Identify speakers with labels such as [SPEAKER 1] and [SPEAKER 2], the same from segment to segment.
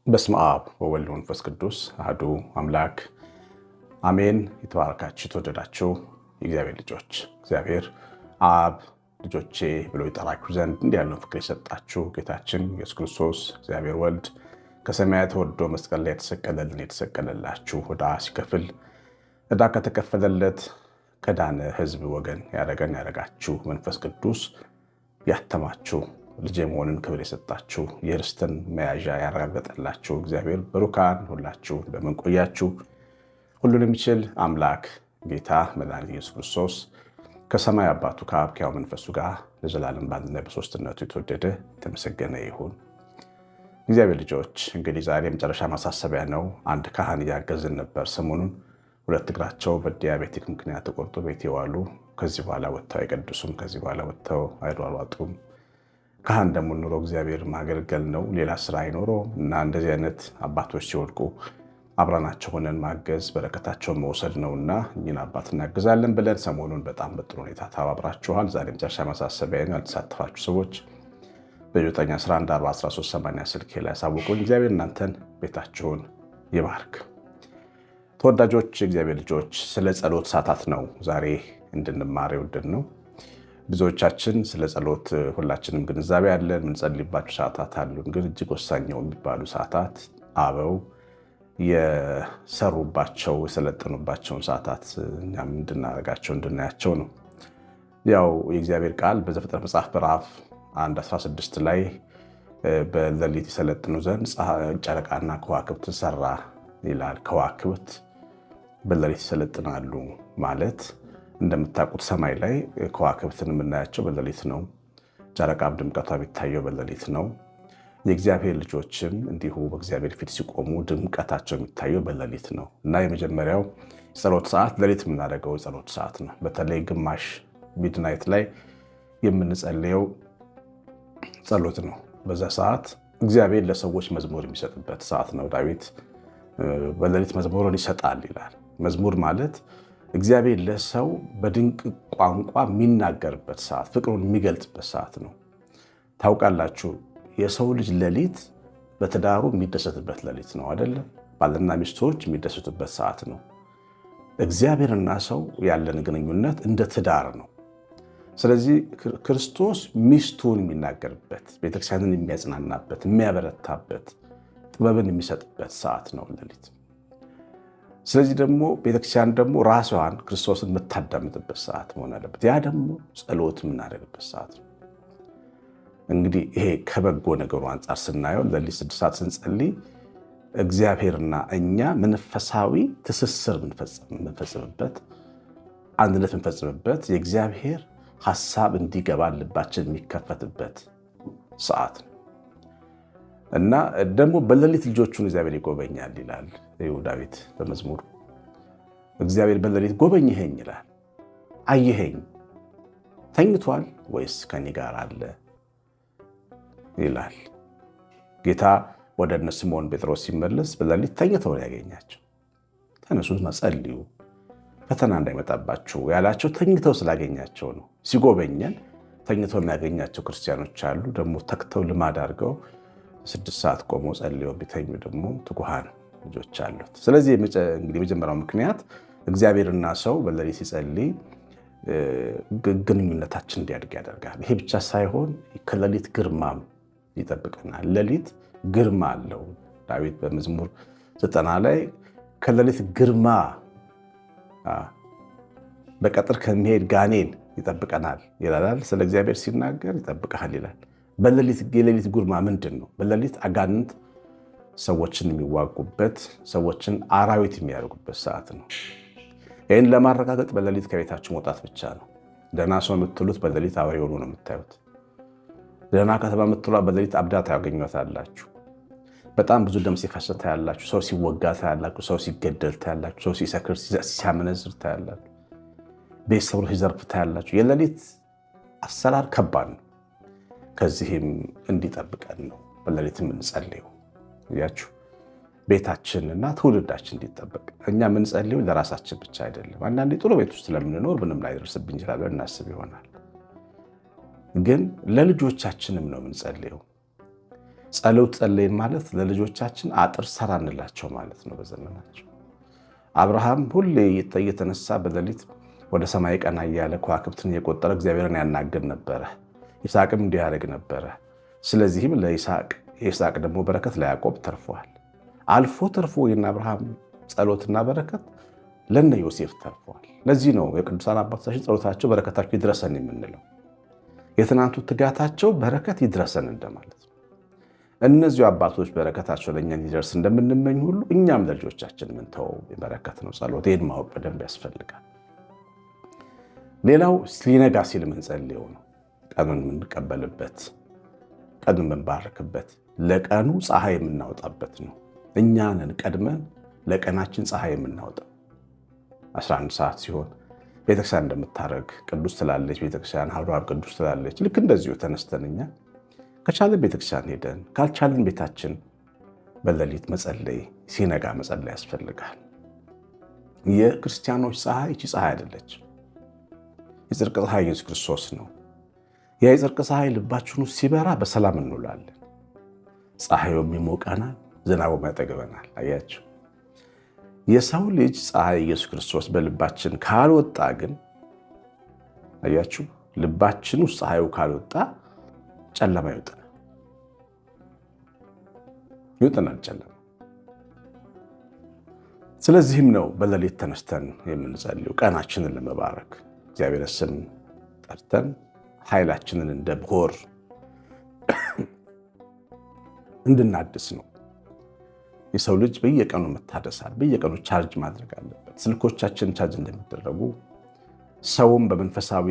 [SPEAKER 1] በስመ አብ ወወልድ ወመንፈስ ቅዱስ አሐዱ አምላክ አሜን። የተባረካችሁ የተወደዳችሁ የእግዚአብሔር ልጆች እግዚአብሔር አብ ልጆቼ ብሎ ይጠራችሁ ዘንድ እንዲህ ያለውን ፍቅር የሰጣችሁ ጌታችን ኢየሱስ ክርስቶስ እግዚአብሔር ወልድ ከሰማያት ወርዶ መስቀል ላይ የተሰቀለላችሁ ዕዳ ሲከፍል ዕዳ ከተከፈለለት ከዳነ ሕዝብ ወገን ያደረጋችሁ መንፈስ ቅዱስ ያተማችሁ ልጅ የመሆንን ክብር የሰጣችሁ የርስትን መያዣ ያረጋገጠላችሁ እግዚአብሔር ብሩካን ሁላችሁ እንደምን ቆያችሁ? ሁሉን የሚችል አምላክ ጌታ መድኃኒት ኢየሱስ ክርስቶስ ከሰማይ አባቱ ከአብ ከሕያው መንፈሱ ጋር ለዘላለም በአንድነት በሦስትነቱ የተወደደ የተመሰገነ ይሁን። እግዚአብሔር ልጆች እንግዲህ ዛሬ የመጨረሻ ማሳሰቢያ ነው። አንድ ካህን እያገዝን ነበር። ሰሞኑን ሁለት እግራቸው በዲያቤቲክ ምክንያት ተቆርጦ ቤት የዋሉ ከዚህ በኋላ ወጥተው አይቀድሱም፣ ከዚህ በኋላ ወጥተው አይሯሯጡም። ካህን ደግሞ ኑሮ እግዚአብሔር ማገልገል ነው፣ ሌላ ስራ አይኖረውም እና እንደዚህ አይነት አባቶች ሲወድቁ አብረናቸው ሆነን ማገዝ በረከታቸውን መውሰድ ነውና እኚህን አባት እናግዛለን ብለን ሰሞኑን በጣም በጥሩ ሁኔታ ተባብራችኋል። ዛሬ መጨረሻ ማሳሰቢያ ነው። ያልተሳተፋችሁ ሰዎች በ9114138 ስልክ ላይ ያሳውቁን። እግዚአብሔር እናንተን ቤታችሁን ይባርክ። ተወዳጆች እግዚአብሔር ልጆች ስለ ጸሎት ሰዓታት ነው ዛሬ እንድንማር የወደድ ነው። ብዙዎቻችን ስለ ጸሎት ሁላችንም ግንዛቤ ያለን የምንጸልይባቸው ሰዓታት አሉን። ግን እጅግ ወሳኝ የሚባሉ ሰዓታት አበው የሰሩባቸው የሰለጠኑባቸውን ሰዓታት እኛም እንድናደርጋቸው እንድናያቸው ነው። ያው የእግዚአብሔር ቃል በዘፍጥረት መጽሐፍ ምዕራፍ 1:16 ላይ በሌሊት ይሰለጥኑ ዘንድ ጨረቃና ከዋክብት ሰራ ይላል። ከዋክብት በሌሊት ይሰለጥናሉ ማለት እንደምታውቁት ሰማይ ላይ ከዋክብትን የምናያቸው በሌሊት ነው። ጨረቃም ድምቀቷ የሚታየው በሌሊት ነው። የእግዚአብሔር ልጆችም እንዲሁ በእግዚአብሔር ፊት ሲቆሙ ድምቀታቸው የሚታየው በሌሊት ነው እና የመጀመሪያው ጸሎት ሰዓት ሌሊት የምናደርገው ጸሎት ሰዓት ነው። በተለይ ግማሽ ሚድናይት ላይ የምንጸልየው ጸሎት ነው። በዛ ሰዓት እግዚአብሔር ለሰዎች መዝሙር የሚሰጥበት ሰዓት ነው። ዳዊት በሌሊት መዝሙርን ይሰጣል ይላል። መዝሙር ማለት እግዚአብሔር ለሰው በድንቅ ቋንቋ የሚናገርበት ሰዓት፣ ፍቅሩን የሚገልጽበት ሰዓት ነው። ታውቃላችሁ የሰው ልጅ ሌሊት በትዳሩ የሚደሰትበት ሌሊት ነው አይደለም? ባልና ሚስቶች የሚደሰቱበት ሰዓት ነው። እግዚአብሔርና ሰው ያለን ግንኙነት እንደ ትዳር ነው። ስለዚህ ክርስቶስ ሚስቱን የሚናገርበት፣ ቤተክርስቲያንን የሚያጽናናበት፣ የሚያበረታበት፣ ጥበብን የሚሰጥበት ሰዓት ነው ሌሊት። ስለዚህ ደግሞ ቤተክርስቲያን ደግሞ ራሷን ክርስቶስን የምታዳምጥበት ሰዓት መሆን አለበት። ያ ደግሞ ጸሎት የምናደርግበት ሰዓት ነው። እንግዲህ ይሄ ከበጎ ነገሩ አንጻር ስናየው ሌሊት 6 ሰዓት ስንጸልይ እግዚአብሔርና እኛ መንፈሳዊ ትስስር የምንፈጽምበት፣ አንድነት የምንፈጽምበት፣ የእግዚአብሔር ሐሳብ እንዲገባ ልባችን የሚከፈትበት ሰዓት ነው እና ደግሞ በሌሊት ልጆቹን እግዚአብሔር ይጎበኛል ይላል ዳዊት በመዝሙሩ። እግዚአብሔር በሌሊት ጎበኝኸኝ ይላል። አየኸኝ፣ ተኝቷል ወይስ ከኔ ጋር አለ ይላል። ጌታ ወደ እነ ስምዖን ጴጥሮስ ሲመለስ በሌሊት ተኝተው ያገኛቸው። ተነሱና ጸልዩ ፈተና እንዳይመጣባችሁ ያላቸው ተኝተው ስላገኛቸው ነው። ሲጎበኘን ተኝተው የሚያገኛቸው ክርስቲያኖች አሉ። ደግሞ ተክተው ልማድ አድርገው 6 ሰዓት ቆመው ጸልየው ቢተኙ ደግሞ ትጉሃን ልጆች አሉት። ስለዚህ እንግዲህ የመጀመሪያው ምክንያት እግዚአብሔርና ሰው በሌሊት ሲጸልይ ግንኙነታችን እንዲያድግ ያደርጋል። ይሄ ብቻ ሳይሆን ከሌሊት ግርማም ይጠብቀናል። ሌሊት ግርማ አለው። ዳዊት በመዝሙር 90 ላይ ከሌሊት ግርማ በቀጥር ከሚሄድ ጋኔን ይጠብቀናል ይላል። ስለ እግዚአብሔር ሲናገር ይጠብቀሃል ይላል። የሌሊት ጉርማ ምንድን ነው? በሌሊት አጋንንት ሰዎችን የሚዋጉበት፣ ሰዎችን አራዊት የሚያደርጉበት ሰዓት ነው። ይህን ለማረጋገጥ በሌሊት ከቤታችሁ መውጣት ብቻ ነው። ደህና ሰው የምትሉት በሌሊት አውሬ ሆኖ ነው የምታዩት። ደህና ከተማ የምትሏት በሌሊት አብዳ ታገኟታላችሁ። በጣም ብዙ ደም ሲፈስ ታያላችሁ። ሰው ሲወጋ ታያላችሁ። ሰው ሲገደል ታያላችሁ። ሰው ሲሰክር ሲያመነዝር ታያላችሁ። ቤተሰቡ ሲዘርፍ ታያላችሁ። የሌሊት አሰራር ከባድ ነው። ከዚህም እንዲጠብቀን ነው በሌሊት የምንጸልየው። ያችሁ ቤታችንና ትውልዳችን እንዲጠበቅ። እኛ የምንጸልየው ለራሳችን ብቻ አይደለም። አንዳንዴ ጥሩ ቤት ውስጥ ስለምንኖር ምንም ላይደርስብን ይችላል እናስብ ይሆናል። ግን ለልጆቻችንም ነው የምንጸልየው። ጸሎት ጸለይን ማለት ለልጆቻችን አጥር ሰራንላቸው ማለት ነው። በዘመናቸው አብርሃም ሁሌ እየተነሳ በሌሊት ወደ ሰማይ ቀና እያለ ከዋክብትን እየቆጠረ እግዚአብሔርን ያናግር ነበረ። ይስሐቅም እንዲህ ያደርግ ነበረ። ስለዚህም የይስሐቅ ደግሞ በረከት ለያዕቆብ ተርፏል። አልፎ ተርፎ የእነ አብርሃም ጸሎትና በረከት ለነ ዮሴፍ ተርፏል። ለዚህ ነው የቅዱሳን አባቶቻችን ጸሎታቸው በረከታቸው ይድረሰን የምንለው። የትናንቱ ትጋታቸው በረከት ይድረሰን እንደማለት ነው። እነዚሁ አባቶች በረከታቸው ለእኛ እንዲደርስ እንደምንመኝ ሁሉ እኛም ለልጆቻችን የምንተወው በረከት ነው ጸሎት። ይህን ማወቅ በደንብ ያስፈልጋል። ሌላው ሊነጋ ሲል የምንጸልየው ነው። ቀኑን የምንቀበልበት፣ ቀኑን የምንባርክበት፣ ለቀኑ ፀሐይ የምናወጣበት ነው። እኛ ነን ቀድመን ለቀናችን ፀሐይ የምናወጣው። 11 ሰዓት ሲሆን ቤተክርስቲያን እንደምታደርግ ቅዱስ ትላለች ቤተክርስቲያን፣ አሐዱ አብ ቅዱስ ትላለች። ልክ እንደዚሁ ተነስተን እኛ ከቻለን ቤተክርስቲያን ሄደን ካልቻለን ቤታችን በሌሊት መጸለይ፣ ሲነጋ መጸለይ ያስፈልጋል። የክርስቲያኖች ፀሐይ እቺ ፀሐይ አይደለች። የጽድቅ ፀሐይ ኢየሱስ ክርስቶስ ነው። ያ የጽድቅ ፀሐይ ልባችን ውስጥ ሲበራ በሰላም እንውላለን። ፀሐዩም ይሞቀናል፣ ዝናቡም ያጠግበናል። አያችሁ፣ የሰው ልጅ ፀሐይ ኢየሱስ ክርስቶስ በልባችን ካልወጣ ግን አያችሁ፣ ልባችን ውስጥ ፀሐዩ ካልወጣ ጨለማ ይውጠናል ጨለማ። ስለዚህም ነው በሌሊት ተነስተን የምንጸልየው ቀናችንን ለመባረክ እግዚአብሔር ስም ጠርተን ኃይላችንን እንደ ብሆር እንድናድስ ነው። የሰው ልጅ በየቀኑ መታደሳል። በየቀኑ ቻርጅ ማድረግ አለበት። ስልኮቻችን ቻርጅ እንደሚደረጉ ሰውም በመንፈሳዊ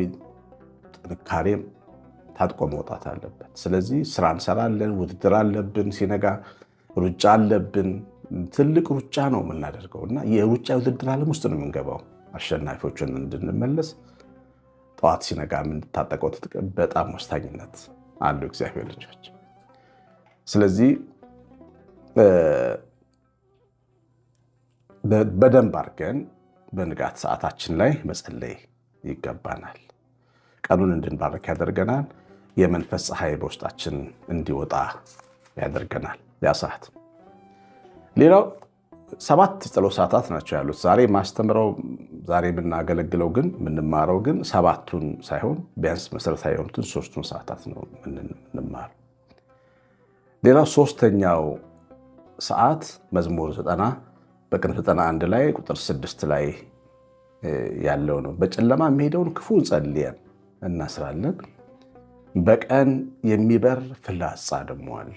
[SPEAKER 1] ጥንካሬም ታጥቆ መውጣት አለበት። ስለዚህ ስራ እንሰራለን፣ ውድድር አለብን፣ ሲነጋ ሩጫ አለብን። ትልቅ ሩጫ ነው የምናደርገው እና የሩጫ ውድድር ዓለም ውስጥ ነው የምንገባው። አሸናፊዎችን እንድንመለስ ጠዋት ሲነጋ የምንታጠቀው ትጥቅ በጣም ወሳኝነት አለው እግዚአብሔር ልጆች። ስለዚህ በደንብ አድርገን በንጋት ሰዓታችን ላይ መጸለይ ይገባናል። ቀኑን እንድንባረክ ያደርገናል። የመንፈስ ፀሐይ በውስጣችን እንዲወጣ ያደርገናል ያ ሰዓት። ሌላው 7 ጸሎት ሰዓታት ናቸው ያሉት። ዛሬ ማስተምረው ዛሬ የምናገለግለው ግን የምንማረው ግን 7ቱን ሳይሆን ቢያንስ መሰረታዊ የሆኑትን 3ቱን ሰዓታት ነው የምንማረው። ሌላው 3ኛው ሰዓት መዝሙር 90 በቅንፍ 91 ላይ ቁጥር 6 ላይ ያለው ነው። በጨለማ የሚሄደውን ክፉ ጸልየን እናስራለን፣ በቀን የሚበር ፍላጻ ደግሞ አለ።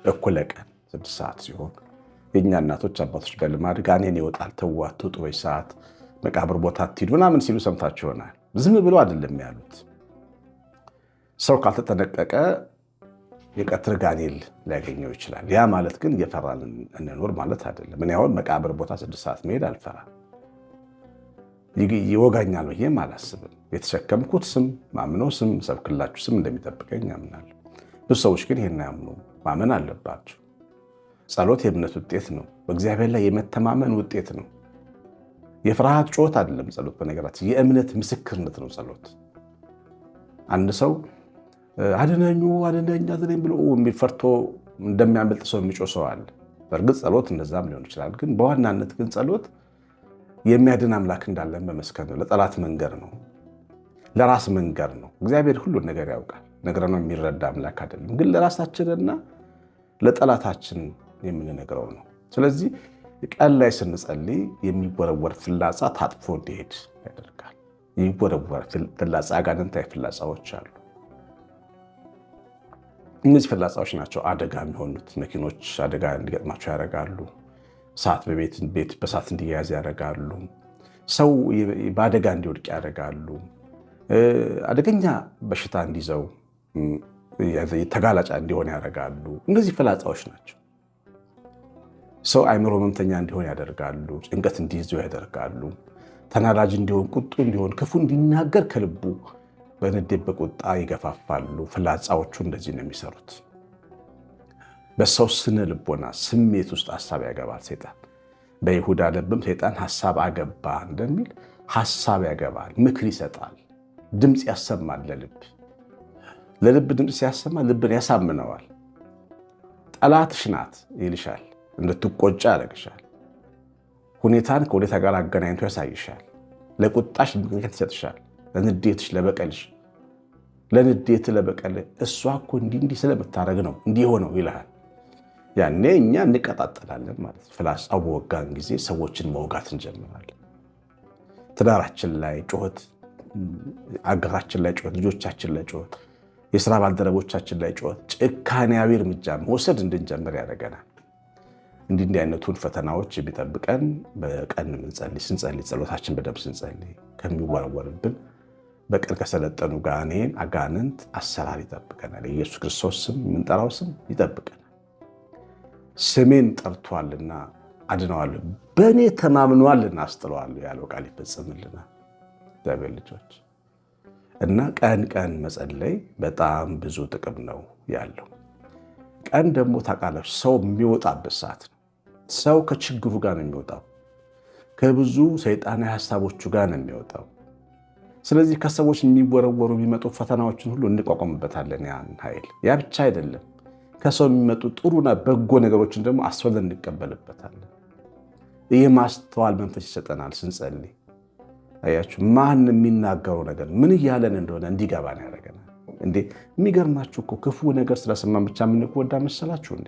[SPEAKER 1] እኩለ ቀን 6 ሰዓት ሲሆን የእኛ እናቶች አባቶች በልማድ ጋኔን ይወጣል፣ ተው አትውጡ፣ ወይ ሰዓት መቃብር ቦታ አትሂዱ ምናምን ሲሉ ሰምታችሁ ይሆናል። ዝም ብሎ አይደለም ያሉት። ሰው ካልተጠነቀቀ የቀትር ጋኔል ሊያገኘው ይችላል። ያ ማለት ግን እየፈራን እንኖር ማለት አይደለም። እኔ አሁን መቃብር ቦታ 6 ሰዓት መሄድ አልፈራም። ይወጋኛል ብዬም አላስብም። የተሸከምኩት ስም ማምነው ስም ሰብክላችሁ ስም እንደሚጠብቀኝ አምናለሁ። ብዙ ሰዎች ግን ይሄን ያምኑ ማመን አለባቸው። ጸሎት የእምነት ውጤት ነው። በእግዚአብሔር ላይ የመተማመን ውጤት ነው። የፍርሃት ጩኸት አይደለም ጸሎት። በነገራችን የእምነት ምስክርነት ነው ጸሎት። አንድ ሰው አድነኝ ብሎ ፈርቶ እንደሚያመልጥ ሰው የሚጮህ ሰው አለ። በእርግጥ ጸሎት እንደዛም ሊሆን ይችላል። ግን በዋናነት ግን ጸሎት የሚያድን አምላክ እንዳለን መመስከር ነው። ለጠላት መንገር ነው፣ ለራስ መንገር ነው። እግዚአብሔር ሁሉን ነገር ያውቃል። ነግረነው የሚረዳ አምላክ አይደለም። ግን ለራሳችንና ለጠላታችን የምንነግረው ነው። ስለዚህ ቀን ላይ ስንጸልይ የሚወረወር ፍላጻ ታጥፎ እንዲሄድ ያደርጋል። የሚወረወር ፍላጻ አጋንንታዊ ፍላጻዎች አሉ። እነዚህ ፍላጻዎች ናቸው አደጋ የሚሆኑት። መኪኖች አደጋ እንዲገጥማቸው ያደርጋሉ። እሳት ቤት በእሳት እንዲያያዝ ያደርጋሉ። ሰው በአደጋ እንዲወድቅ ያደርጋሉ። አደገኛ በሽታ እንዲይዘው ተጋላጭ እንዲሆን ያደርጋሉ። እነዚህ ፍላጻዎች ናቸው። ሰው አእምሮ ህመምተኛ እንዲሆን ያደርጋሉ። ጭንቀት እንዲይዘው ያደርጋሉ። ተናዳጅ እንዲሆን፣ ቁጡ እንዲሆን፣ ክፉ እንዲናገር ከልቡ በንዴት በቁጣ ይገፋፋሉ። ፍላጻዎቹ እንደዚህ ነው የሚሰሩት። በሰው ስነ ልቦና ስሜት ውስጥ ሐሳብ ያገባል ሰይጣን። በይሁዳ ልብም ሰይጣን ሐሳብ አገባ እንደሚል ሐሳብ ያገባል፣ ምክር ይሰጣል፣ ድምፅ ያሰማል። ለልብ ድምፅ ሲያሰማ ልብን ያሳምነዋል። ጠላትሽ ናት ይልሻል፣ እንድትቆጫ ያደርግሻል። ሁኔታን ከሁኔታ ጋር አገናኝቶ ያሳይሻል። ለቁጣሽ ምክንያት ይሰጥሻል። ለንዴትሽ፣ ለበቀልሽ፣ ለንዴት ለበቀል እሷ እኮ እንዲህ ስለምታደርግ ነው እንዲህ ሆነው ይልሃል። ያኔ እኛ እንቀጣጠላለን ማለት ነው። ፍላጻው በወጋን ጊዜ ሰዎችን መውጋት እንጀምራለን። ትዳራችን ላይ ጩኸት፣ አገራችን ላይ ጩኸት፣ ልጆቻችን ላይ ጩኸት፣ የሥራ ባልደረቦቻችን ላይ ጩኸት፣ ጭካኔያዊ እርምጃ መውሰድ እንድንጀምር ያደርገናል። እንዲህ አይነቱን ፈተናዎች የሚጠብቀን በቀን ስንጸልይ ጸሎታችን በደንብ ስንጸልይ ከሚወረወርብን በቀን ከሰለጠኑ አጋንንት አሰራር ይጠብቀናል። የኢየሱስ ክርስቶስ ስም የምንጠራው ስም ይጠብቀናል። ስሜን ጠርቷልና አድነዋለሁ፣ በእኔ ተማምኗልና አስጥለዋለሁ ያለው ቃል ይፈጸምልናል። እግዚአብሔር ልጆች እና ቀን መጸለይ በጣም ብዙ ጥቅም ነው ያለው። ቀን ደግሞ ታውቃላችሁ ሰው የሚወጣበት ሰዓት ነው። ሰው ከችግሩ ጋር ነው የሚወጣው፣ ከብዙ ሰይጣናዊ ሀሳቦቹ ጋር ነው የሚወጣው። ስለዚህ ከሰዎች የሚወረወሩ የሚመጡ ፈተናዎችን ሁሉ እንቋቋምበታለን ያን ኃይል። ያ ብቻ አይደለም፣ ከሰው የሚመጡ ጥሩና በጎ ነገሮችን ደግሞ አስፈለን እንቀበልበታለን። ይህ ማስተዋል መንፈስ ይሰጠናል ስንጸልይ። አያችሁ ማን የሚናገረው ነገር ምን እያለን እንደሆነ እንዲገባን ያደርገናል። እንዴ የሚገርማችሁ እኮ ክፉ ነገር ስለሰማን ብቻ የምንጎዳ መሰላችሁ እንዴ?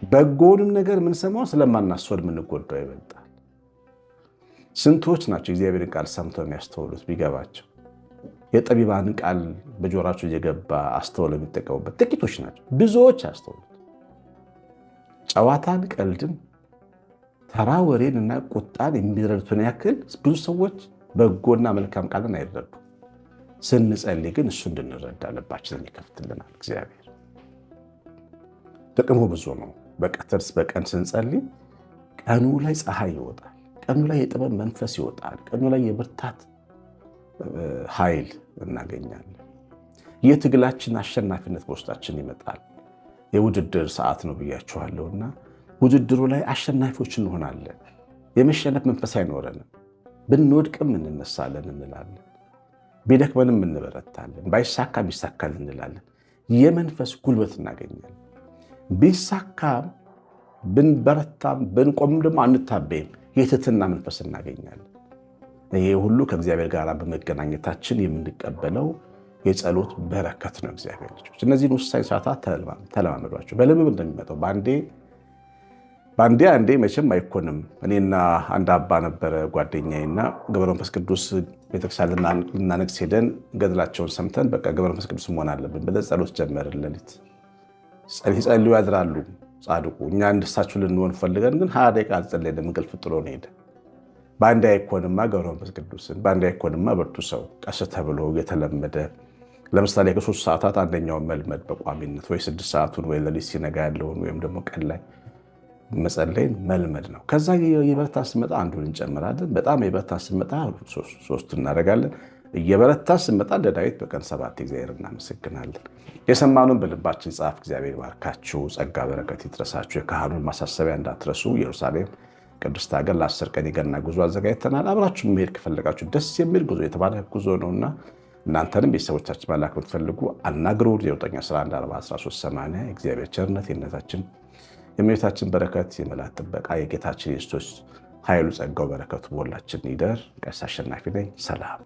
[SPEAKER 1] በጎንም ነገር የምንሰማው ስለማናስወድ የምንጎዳው ይበልጣል። ስንቶች ናቸው እግዚአብሔርን ቃል ሰምተው የሚያስተውሉት ቢገባቸው? የጠቢባንን ቃል በጆሯቸው እየገባ አስተውለው የሚጠቀሙበት ጥቂቶች ናቸው። ብዙዎች አስተውሉት። ጨዋታን፣ ቀልድን፣ ተራ ወሬን እና ቁጣን የሚረዱትን ያክል ብዙ ሰዎች በጎና መልካም ቃልን አይረዱ። ስንጸልይ ግን እሱ እንድንረዳ ልባችንን ይከፍትልናል እግዚአብሔር። ጥቅሙ ብዙ ነው። በቀን ስንጸልይ ቀኑ ላይ ፀሐይ ይወጣል። ቀኑ ላይ የጥበብ መንፈስ ይወጣል። ቀኑ ላይ የብርታት ኃይል እናገኛለን። የትግላችን አሸናፊነት በውስጣችን ይመጣል። የውድድር ሰዓት ነው ብያችኋለሁና ውድድሩ ላይ አሸናፊዎች እንሆናለን። የመሸነፍ መንፈስ አይኖረንም። ብንወድቅም እንነሳለን እንላለን። ቢደክመንም እንበረታለን። ባይሳካም ይሳካል እንላለን። የመንፈስ ጉልበት እናገኛለን። ቢሳካም ብንበረታም ብንቆምም ደግሞ አንታበይም። የትህትና መንፈስ እናገኛለን። ይሄ ሁሉ ከእግዚአብሔር ጋር በመገናኘታችን የምንቀበለው የጸሎት በረከት ነው። እግዚአብሔር ልጆች እነዚህን ወሳኝ ሰዓታት ተለማመዷቸው። በልምምድ እንደሚመጣው አንዴ መቼም አይኮንም። እኔና አንድ አባ ነበረ ጓደኛዬና ገብረ መንፈስ ቅዱስ ቤተክርስቲያን ልናነግስ ሄደን ገድላቸውን ሰምተን በቃ ገብረ መንፈስ ቅዱስ መሆን አለብን ብለን ጸሎት ጀመርን። ሌሊት ይጸልዩ ያድራሉ ጻድቁ። እኛ እንደሳቸው ልንሆን ፈልገን ግን 20 ደቂቃ አልጸለይንም። እንቅልፍ ጥሎን ሄደ። በአንዴ አይኮንማ ገብረ መንፈስ ቅዱስን በአንዴ አይኮንማ ብርቱ ሰው ቀስ ተብሎ የተለመደ ለምሳሌ ከ3 ሰዓታት አንደኛውን መልመድ በቋሚነት ወይ 6 ሰዓቱን ወይ ሌሊት ሲነጋ ያለውን ወይም ደግሞ ቀን ላይ መጸለይን መልመድ ነው። ከዛ የበረታን ስመጣ አንዱን እንጨምራለን። በጣም የበረታን ስመጣ 3 እናደርጋለን። እየበረታን ስመጣ እንደ ዳዊት በቀን 7 እግዚአብሔር እናመሰግናለን። የሰማኑን በልባችን ጻፍ። እግዚአብሔር ባርካችሁ፣ ጸጋ በረከት ይድረሳችሁ። የካህኑን ማሳሰቢያ እንዳትረሱ። ኢየሩሳሌም ቅድስት ሀገር ለ10 ቀን የገና ጉዞ አዘጋጅተናል። አብራችሁ መሄድ ከፈለጋችሁ ደስ የሚል ጉዞ የተባለ ጉዞ ነውና እናንተንም ቤተሰቦቻችን መላክ ብትፈልጉ አናግሩ። 9114138 የእግዚአብሔር ቸርነት የእናታችን የእመቤታችን በረከት የመላእክት ጥበቃ የጌታችን ኢየሱስ ኃይሉ ጸጋው በረከቱ በሁላችን ይደር። ቀሲስ አሸናፊ ነኝ። ሰላም